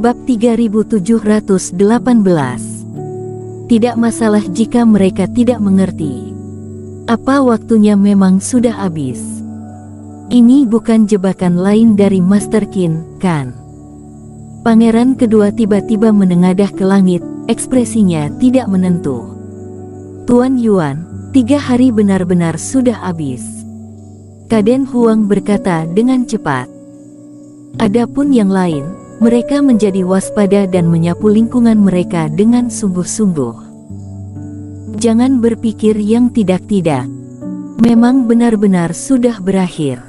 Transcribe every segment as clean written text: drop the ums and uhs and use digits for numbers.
Bab 3718. Tidak masalah jika mereka tidak mengerti. Apa waktunya memang sudah habis. Ini bukan jebakan lain dari Master Qin, kan? Pangeran kedua tiba-tiba menengadah ke langit, ekspresinya tidak menentu. Tuan Yuan, 3 hari benar-benar sudah habis. Kaden Huang berkata dengan cepat. Adapun yang lain, mereka menjadi waspada dan menyapu lingkungan mereka dengan sungguh-sungguh. Jangan berpikir yang tidak-tidak. Memang benar-benar sudah berakhir.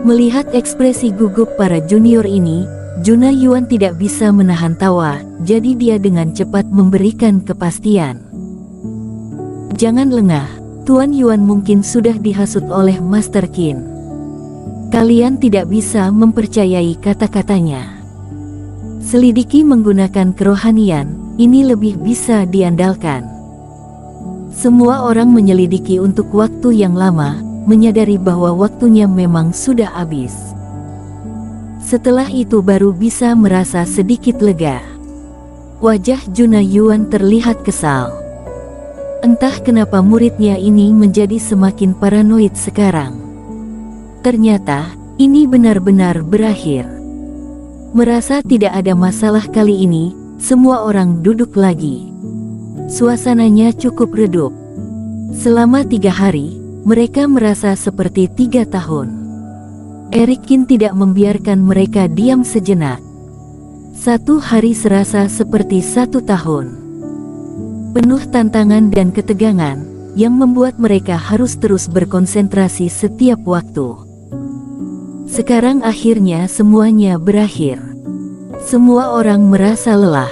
Melihat ekspresi gugup para junior ini, Juna Yuan tidak bisa menahan tawa, jadi dia dengan cepat memberikan kepastian. Jangan lengah, Tuan Yuan mungkin sudah dihasut oleh Master Qin. Kalian tidak bisa mempercayai kata-katanya. Selidiki menggunakan kerohanian, ini lebih bisa diandalkan. Semua orang menyelidiki untuk waktu yang lama, menyadari bahwa waktunya memang sudah habis. Setelah itu baru bisa merasa sedikit lega. Wajah Juna Yuan terlihat kesal. Entah kenapa muridnya ini menjadi semakin paranoid sekarang. Ternyata, ini benar-benar berakhir. Merasa tidak ada masalah kali ini, semua orang duduk lagi. Suasananya cukup redup. Selama 3 hari, mereka merasa seperti 3 tahun. Eric Qin tidak membiarkan mereka diam sejenak. 1 hari serasa seperti 1 tahun. Penuh tantangan dan ketegangan, yang membuat mereka harus terus berkonsentrasi setiap waktu. Sekarang akhirnya semuanya berakhir. Semua orang merasa lelah.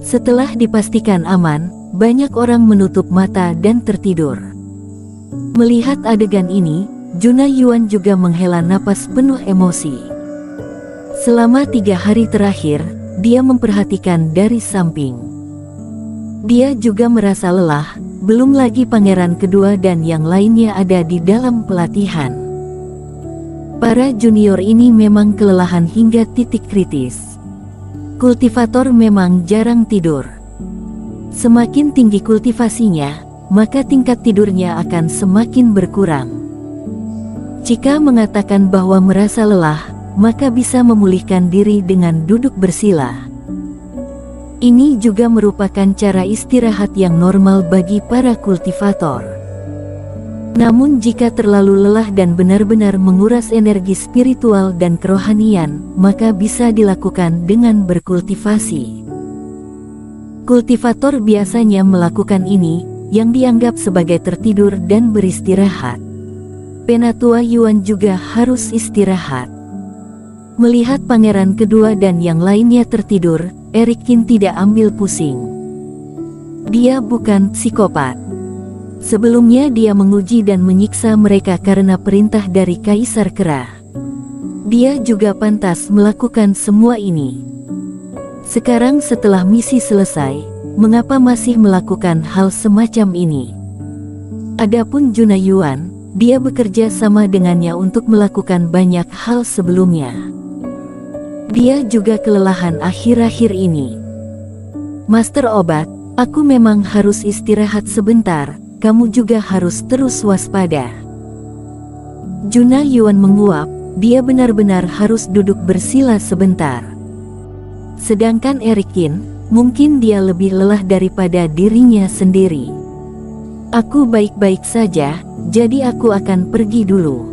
Setelah dipastikan aman, banyak orang menutup mata dan tertidur. Melihat adegan ini, Juna Yuan juga menghela napas penuh emosi. Selama 3 hari terakhir, dia memperhatikan dari samping. Dia juga merasa lelah, belum lagi pangeran kedua dan yang lainnya ada di dalam pelatihan. Para junior ini memang kelelahan hingga titik kritis. Kultivator memang jarang tidur. Semakin tinggi kultivasinya, maka tingkat tidurnya akan semakin berkurang. Jika mengatakan bahwa merasa lelah, maka bisa memulihkan diri dengan duduk bersila. Ini juga merupakan cara istirahat yang normal bagi para kultivator. Namun jika terlalu lelah dan benar-benar menguras energi spiritual dan kerohanian, maka bisa dilakukan dengan berkultivasi. Kultivator biasanya melakukan ini, yang dianggap sebagai tertidur dan beristirahat. Penatua Yuan juga harus istirahat. Melihat pangeran kedua dan yang lainnya tertidur, Eric Qin tidak ambil pusing. Dia bukan psikopat. Sebelumnya dia menguji dan menyiksa mereka karena perintah dari Kaisar Kera. Dia juga pantas melakukan semua ini. Sekarang setelah misi selesai, mengapa masih melakukan hal semacam ini? Adapun Juna Yuan, dia bekerja sama dengannya untuk melakukan banyak hal sebelumnya. Dia juga kelelahan akhir-akhir ini. Master Obat, aku memang harus istirahat sebentar. Kamu juga harus terus waspada. Juna Yuan menguap, dia benar-benar harus duduk bersila sebentar. Sedangkan Eric Qin, mungkin dia lebih lelah daripada dirinya sendiri. Aku baik-baik saja, jadi aku akan pergi dulu.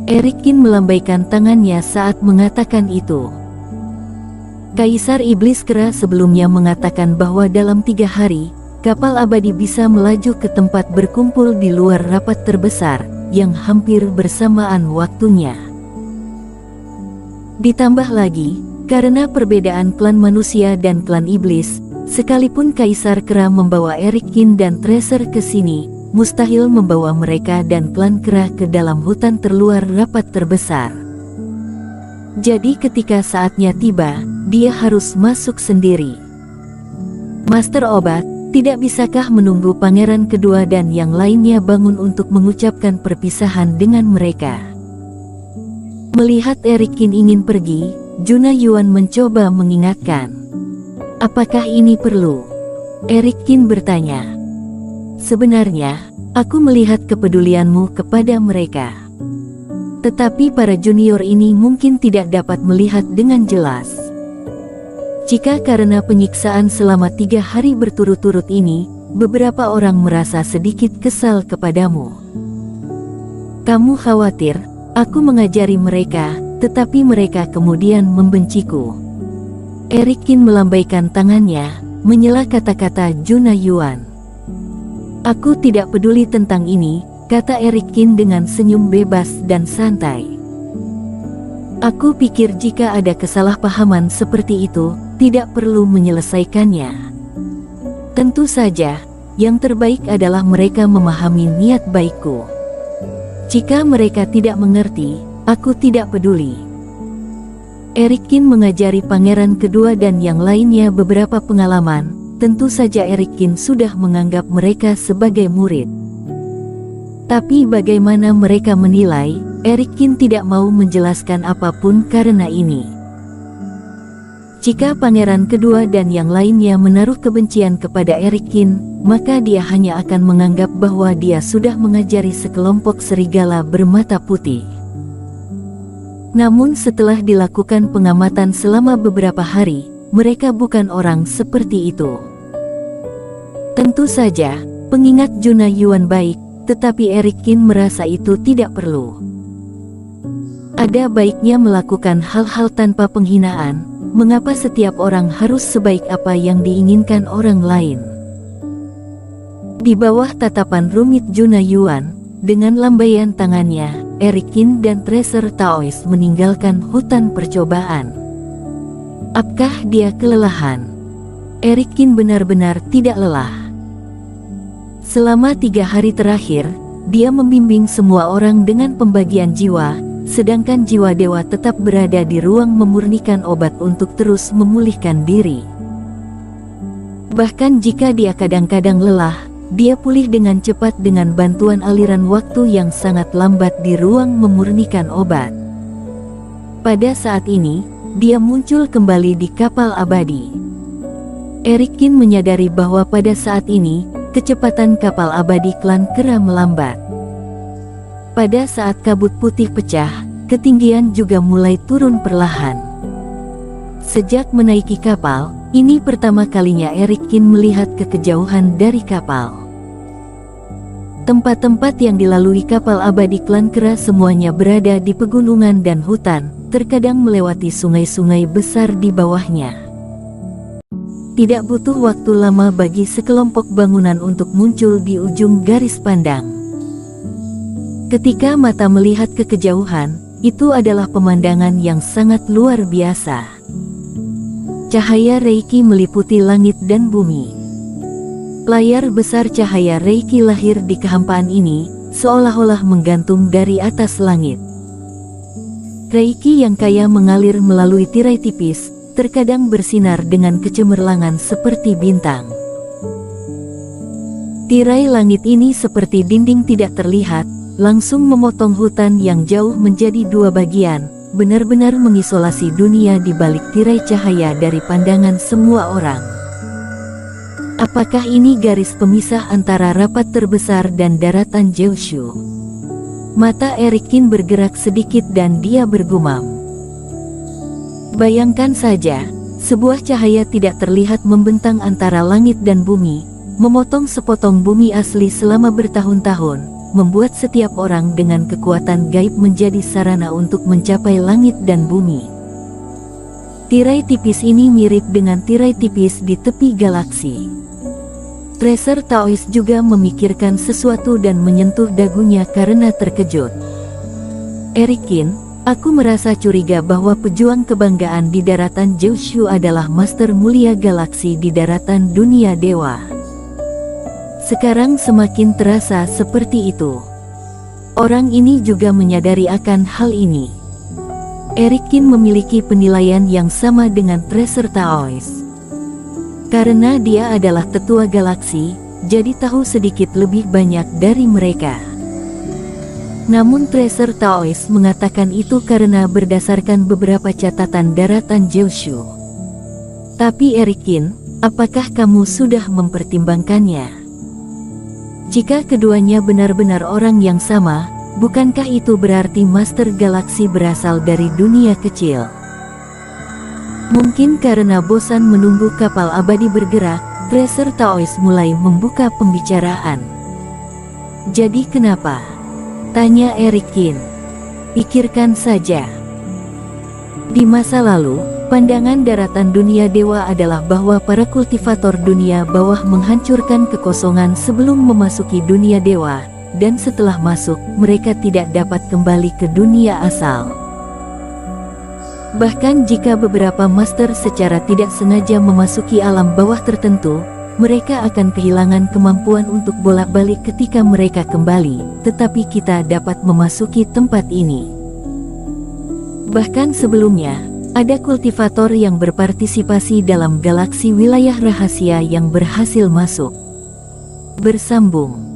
Eric Qin melambaikan tangannya saat mengatakan itu. Kaisar Iblis Kera sebelumnya mengatakan bahwa dalam 3 hari, kapal abadi bisa melaju ke tempat berkumpul di luar rapat terbesar, yang hampir bersamaan waktunya. Ditambah lagi, karena perbedaan klan manusia dan klan iblis, sekalipun Kaisar Kera membawa Eric Qin dan Tracer ke sini, mustahil membawa mereka dan klan Kera ke dalam hutan terluar rapat terbesar. Jadi ketika saatnya tiba, dia harus masuk sendiri. Master Obat, tidak bisakah menunggu pangeran kedua dan yang lainnya bangun untuk mengucapkan perpisahan dengan mereka? Melihat Erikin ingin pergi, Juna Yuan mencoba mengingatkan. Apakah ini perlu? Erikin bertanya. Sebenarnya, aku melihat kepedulianmu kepada mereka. Tetapi para junior ini mungkin tidak dapat melihat dengan jelas. Jika karena penyiksaan selama 3 hari berturut-turut ini, beberapa orang merasa sedikit kesal kepadamu. Kamu khawatir, aku mengajari mereka, tetapi mereka kemudian membenciku. Erikin melambaikan tangannya, menyela kata-kata Juna Yuan. Aku tidak peduli tentang ini, kata Erikin dengan senyum bebas dan santai. Aku pikir jika ada kesalahpahaman seperti itu, tidak perlu menyelesaikannya. Tentu saja, yang terbaik adalah mereka memahami niat baikku. Jika mereka tidak mengerti, aku tidak peduli. Erikin mengajari pangeran kedua dan yang lainnya beberapa pengalaman. Tentu saja Erikin sudah menganggap mereka sebagai murid. Tapi bagaimana mereka menilai, Erikin tidak mau menjelaskan apapun karena ini. Jika pangeran kedua dan yang lainnya menaruh kebencian kepada Erikin, maka dia hanya akan menganggap bahwa dia sudah mengajari sekelompok serigala bermata putih. Namun setelah dilakukan pengamatan selama beberapa hari, mereka bukan orang seperti itu. Tentu saja, pengingat Juna Yuan baik, tetapi Erikin merasa itu tidak perlu. Ada baiknya melakukan hal-hal tanpa penghinaan. Mengapa setiap orang harus sebaik apa yang diinginkan orang lain? Di bawah tatapan rumit Juna Yuan, dengan lambaian tangannya, Erikin dan Tracer Taoist meninggalkan hutan percobaan. Apakah dia kelelahan? Erikin benar-benar tidak lelah. Selama 3 hari terakhir, dia membimbing semua orang dengan pembagian jiwa, sedangkan jiwa dewa tetap berada di ruang memurnikan obat untuk terus memulihkan diri. Bahkan jika dia kadang-kadang lelah, dia pulih dengan cepat dengan bantuan aliran waktu yang sangat lambat di ruang memurnikan obat. Pada saat ini, dia muncul kembali di kapal abadi. Erikin menyadari bahwa pada saat ini, kecepatan kapal abadi klan Kera melambat. Pada saat kabut putih pecah, ketinggian juga mulai turun perlahan. Sejak menaiki kapal, ini pertama kalinya Erikin melihat ke kejauhan dari kapal. Tempat-tempat yang dilalui kapal abadi klan Kera semuanya berada di pegunungan dan hutan, terkadang melewati sungai-sungai besar di bawahnya. Tidak butuh waktu lama bagi sekelompok bangunan untuk muncul di ujung garis pandang. Ketika mata melihat ke kejauhan, itu adalah pemandangan yang sangat luar biasa. Cahaya Reiki meliputi langit dan bumi. Layar besar cahaya Reiki lahir di kehampaan ini, seolah-olah menggantung dari atas langit. Reiki yang kaya mengalir melalui tirai tipis, terkadang bersinar dengan kecemerlangan seperti bintang. Tirai langit ini seperti dinding tidak terlihat, langsung memotong hutan yang jauh menjadi 2 bagian, benar-benar mengisolasi dunia di balik tirai cahaya dari pandangan semua orang. Apakah ini garis pemisah antara rapat terbesar dan daratan Jeoshu? Mata Erikin bergerak sedikit dan dia bergumam. Bayangkan saja, sebuah cahaya tidak terlihat membentang antara langit dan bumi, memotong sepotong bumi asli selama bertahun-tahun, membuat setiap orang dengan kekuatan gaib menjadi sarana untuk mencapai langit dan bumi. Tirai tipis ini mirip dengan tirai tipis di tepi galaksi. Tracer Taoist juga memikirkan sesuatu dan menyentuh dagunya karena terkejut. Erikin, aku merasa curiga bahwa pejuang kebanggaan di daratan Jeoshu adalah Master Mulia Galaksi di daratan dunia dewa. Sekarang semakin terasa seperti itu. Orang ini juga menyadari akan hal ini. Erikin memiliki penilaian yang sama dengan Tracer Taoist. Karena dia adalah tetua galaksi, jadi tahu sedikit lebih banyak dari mereka. Namun Tracer Taoist mengatakan itu karena berdasarkan beberapa catatan daratan Jiushu. Tapi Erikin, apakah kamu sudah mempertimbangkannya? Jika keduanya benar-benar orang yang sama, bukankah itu berarti Master Galaksi berasal dari dunia kecil? Mungkin karena bosan menunggu kapal abadi bergerak, Tracer Taoist mulai membuka pembicaraan. Jadi kenapa? Tanya Erikin. Pikirkan saja. Di masa lalu, pandangan daratan dunia dewa adalah bahwa para kultivator dunia bawah menghancurkan kekosongan sebelum memasuki dunia dewa, dan setelah masuk, mereka tidak dapat kembali ke dunia asal. Bahkan jika beberapa master secara tidak sengaja memasuki alam bawah tertentu, mereka akan kehilangan kemampuan untuk bolak-balik ketika mereka kembali, tetapi kita dapat memasuki tempat ini. Bahkan sebelumnya, ada kultivator yang berpartisipasi dalam galaksi wilayah rahasia yang berhasil masuk. Bersambung.